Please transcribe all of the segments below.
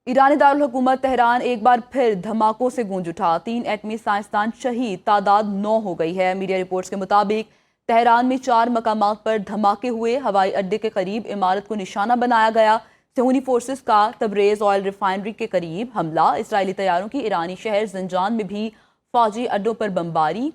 ईरानी दारुल हुकूमत तेहरान एक बार फिर धमाकों से गूंज उठा। 3 एटमी साइंसदान शहीद, तादाद 9 हो गई है। मीडिया रिपोर्ट्स के मुताबिक तेहरान में 4 मकामात पर धमाके हुए। हवाई अड्डे के करीब इमारत को निशाना बनाया गया। सेहूनी फोर्सेस का तबरेज ऑयल रिफाइनरी के करीब हमला। इसराइली तैयारों की ईरानी शहर ज़ंजान में भी फौजी अड्डों पर बमबारी।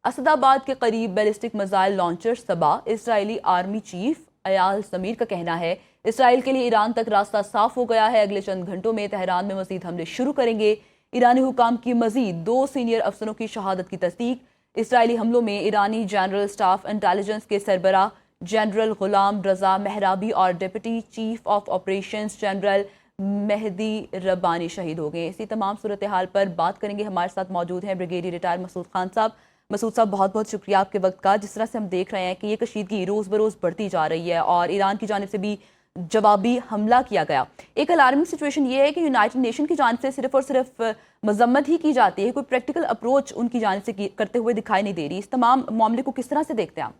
असदाबाद के करीब बैलिस्टिक मिसाइल लॉन्चर तबाह। Israeli army chief Ayal Sameer का कहना है इसराइल के लिए ईरान तक रास्ता साफ हो गया है। अगले चंद घंटों में तेहरान में मजीद हमले शुरू करेंगे। ईरानी हुकाम की मजीद 2 सीनियर अफसरों की शहादत की तस्दीक। इसराइली हमलों में ईरानी जनरल स्टाफ इंटेलिजेंस के सरबराह जनरल गुलाम रजा महराबी और deputy chief of operations general Mehdi Rabbani शहीद हो गए। इसी तमाम सूरत हाल पर बात करेंगे। हमारे साथ मौजूद हैं ब्रिगेडियर रिटायर मसूद खान साहब। मसूद साहब, बहुत बहुत शुक्रिया आपके वक्त का। जिस तरह से हम देख रहे हैं कि ये कशीदगी रोज़ बरोज़ बढ़ती जा रही है और ईरान की जानिब से भी जवाबी हमला किया गया। एक अलार्मिंग सिचुएशन ये है कि यूनाइटेड नेशन की जानिब से सिर्फ और सिर्फ मजम्मत ही की जाती है, कोई प्रैक्टिकल अप्रोच उनकी जानिब से करते हुए दिखाई नहीं दे रही। इस तमाम मामले को किस तरह से देखते हैं आप?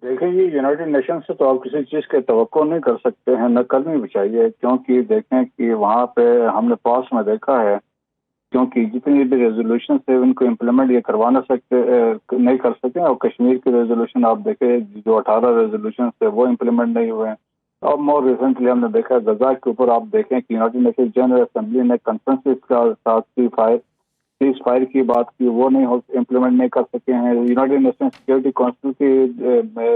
देखें जी, यूनाइटेड नेशन से तो आप किसी चीज़ के तवक्को नहीं कर सकते हैं, न करनी भी चाहिए, क्योंकि देखें कि वहाँ पे हमने पास में देखा है, क्योंकि जितनी भी रेजोल्यूशन से उनको इम्प्लीमेंट ये करवा ना सकते नहीं कर सके। और कश्मीर के रेजोल्यूशन आप देखें, जो 18 रेजोल्यूशन थे वो इम्प्लीमेंट नहीं हुए हैं। और मोर रिसेंटली हमने देखा गजा के ऊपर आप देखें कि यूनाइटेड नेशन जनरल असेंबली ने कॉन्फ्रेंस का साथ सीज फायर की बात की, वो नहीं इम्प्लीमेंट नहीं कर सके हैं। यूनाइटेड नेशन सिक्योरिटी काउंसिल की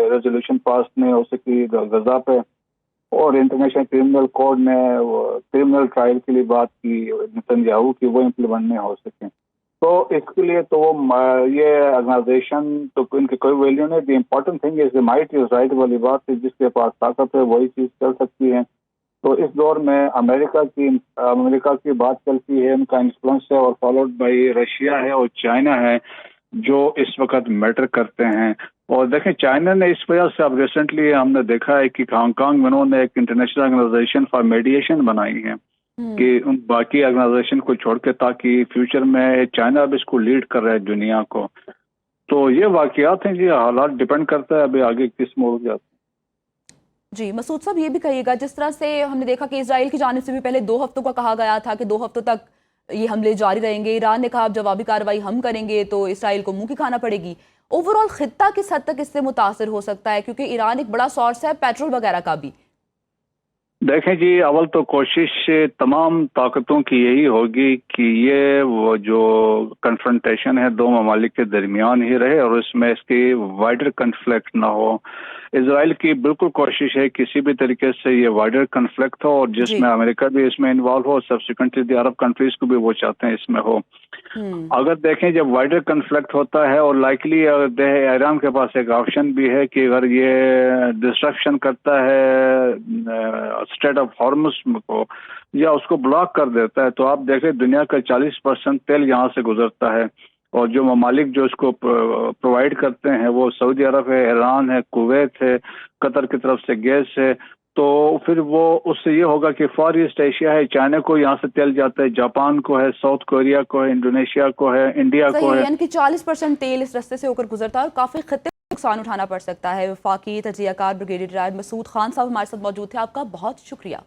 रेजोल्यूशन पास नहीं हो सकी गजा पे, और इंटरनेशनल क्रिमिनल कोड ने क्रिमिनल ट्रायल के लिए बात की नेतन्याहू की, वो इम्प्लीमेंट नहीं हो सके। तो इसके लिए तो वो ये ऑर्गेनाइजेशन तो इनकी कोई वैल्यू नहीं। The important thing is the might is right वाली बात है, जिसके पास ताकत है वही चीज कर सकती है। तो इस दौर में अमेरिका की बात चलती है, उनका इन्फ्लुएंस है, और फॉलोड बाई रशिया है और चाइना है जो इस वक्त मैटर करते हैं। और देखें, चाइना ने इस वजह से अब रिसेंटली हमने देखा है कि हांगकांग में उन्होंने एक इंटरनेशनल ऑर्गेनाइजेशन फॉर मेडिएशन बनाई है कि उन बाकी ऑर्गेनाइजेशन को छोड़ के, ताकि फ्यूचर में चाइना भी इसको लीड कर रहा है दुनिया को। तो ये वाकयात हैं जी, हालात डिपेंड करता है अभी आगे किस मोड़ जाते हैं। जी मसूद साहब, ये भी कहिएगा, जिस तरह से हमने देखा कि इजराइल की जानिब से भी पहले 2 हफ्तों का कहा गया था कि 2 हफ्तों तक ये हमले जारी रहेंगे। ईरान ने कहा अब जवाबी कार्रवाई हम करेंगे तो इसराइल को मुंह की खाना पड़ेगी। ओवरऑल खित्ता किस हद तक इससे मुतासर हो सकता है, क्योंकि ईरान एक बड़ा सोर्स है पेट्रोल वगैरह का भी? देखें जी, अव्वल तो कोशिश तमाम ताकतों की यही होगी कि ये वो जो कन्फ्रंटेशन है 2 ममालिक के दरमियान ही रहे और इसमें इसकी वाइडर कन्फ्लिक्ट ना हो। इसराइल की बिल्कुल कोशिश है किसी भी तरीके से ये वाइडर कन्फ्लिक्ट हो, और जिसमें अमेरिका भी इसमें इन्वॉल्व हो, सब्सिक्वेंटली द अरब कंट्रीज को भी वो चाहते हैं इसमें हो। अगर देखें, जब वाइडर कन्फ्लिक्ट होता है, और लाइकली ईरान के पास एक ऑप्शन भी है कि अगर ये डिस्ट्रक्शन करता है स्ट्रेट ऑफ हॉर्मुज को या उसको ब्लॉक कर देता है, तो आप देखें दुनिया का 40% तेल यहाँ से गुजरता है, और जो ममालिक जो इसको प्रोवाइड करते हैं वो सऊदी अरब है, ईरान है, कुवैत है, कतर की तरफ से गैस है। तो फिर वो उससे ये होगा कि फार ईस्ट एशिया है, चाइना को यहाँ से तेल जाता है, जापान को है, साउथ कोरिया को है, इंडोनेशिया को है, इंडिया को है। यानी कि 40% तेल इस रास्ते से होकर गुजरता है और काफी खतरे नुकसान उठाना पड़ सकता है। वफाकी तजियाकार ब्रिगेडियर रिटायर मसूद खान साहब हमारे साथ मौजूद थे। आपका बहुत शुक्रिया।